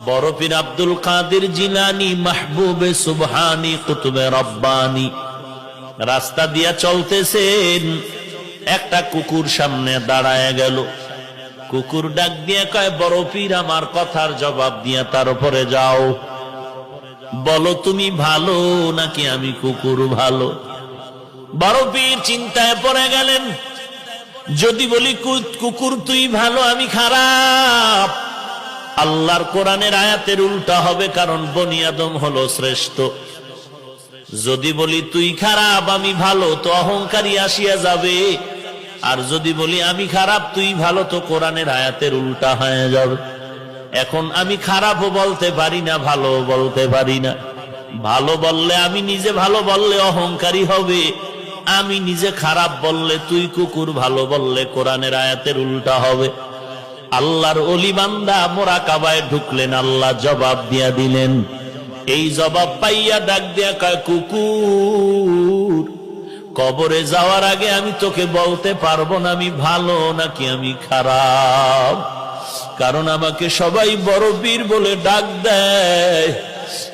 বড় পীর আব্দুল কাদের জিলানী মাহবুবে সুবহানী কুতুবে রব্বানী রাস্তা দিয়া চলতেছেন, একটা কুকুর সামনে দাঁড়ায় গেল। কুকুর ডাক দিয়ে কয়, বড় পীর আমার কথার জবাব দিয়া তার উপরে যাও, বলো তুমি ভালো নাকি আমি কুকুর ভালো? বড় পীর চিন্তায় পড়ে গেলেন, যদি বলি কুকুর তুই ভালো আমি খারাপ, আল্লাহর কোরআনের আয়াতের উল্টা হবে, কারণ বনি আদম হলো শ্রেষ্ঠ। যদি বলি তুই খারাপ আমি ভালো, তো অহংকারী আসিয়া যাবে। আর যদি বলি আমি খারাপ তুই ভালো, তো কোরআনের আয়াতের উল্টা হয়ে যাবে। এখন আমি খারাপও বলতে পারি না, ভালো বলতে পারি না। ভালো বললে আমি নিজে ভালো বললে অহংকারী হবে, আমি নিজে খারাপ বললে তুই কুকুর ভালো বললে কোরআনের আয়াতের উল্টা হবে। আল্লাহর ওলি বান্দা মুরাকাবায় ঢুকলেন, আল্লাহ জবাব দিয়া দিলেন। এই জবাব পাইয়া ডাক দিয়া কয়, কুকুর কবরে যাওয়ার আগে আমি তোকে বলতে পারবো না আমি ভালো নাকি আমি খারাপ, কারণ আমাকে সবাই বড় পীর বলে ডাক দেয়,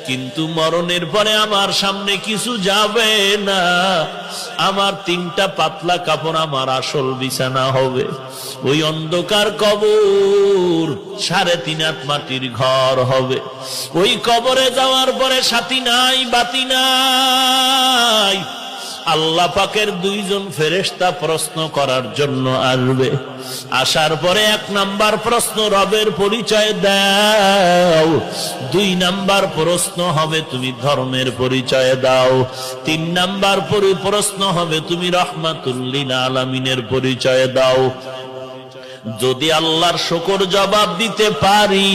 কিন্তু মরণের পরে আমার সামনে কিছু যাবে না। আমার 3টা পাতলা কাপড় আমার আসল বিছানা হবে, ওই অন্ধকার কবর 3.5 হাত মাটির ঘর হবে। ওই কবরে যাওয়ার পরে সাথী নাই বাতি নাই, আল্লাহ পাকের 2 জন ফেরেশতা প্রশ্ন করার জন্য আসবে। আসার পরে 1 নাম্বার প্রশ্ন, রবের পরিচয় দাও। 2 নাম্বার প্রশ্ন হবে তুমি ধর্মের পরিচয় দাও। 3 নাম্বার প্রশ্ন হবে তুমি রহমাতুল লিল আলামিনের পরিচয় দাও। যদি আল্লাহর শুকর জবাব দিতে পারি,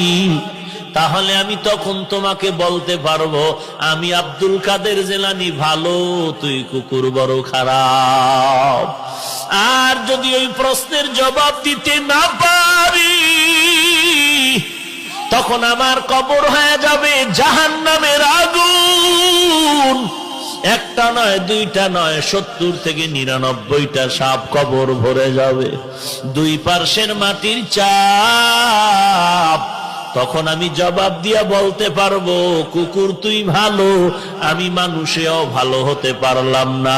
তাহলে আমি তখন তোমাকে বলতে পারবো আমি আব্দুল কাদের জিলানী ভালো, তুই কুকুর বড় খারাপ। আর যদি ওই প্রশ্নের জবাব দিতে না পারি, তখন আমার কবর হয়ে যাবে জাহান্নামের আগুন। 1টা নয় 2টা নয়, 70 থেকে 99টা সাপ কবর ভরে যাবে, 2 পার্শ্বের মাটির চাপ। তখন আমি জবাব দিয়া বলতে পারবো কুকুর তুই ভালো, আমি মানুষেও ভালো হতে পারলাম না।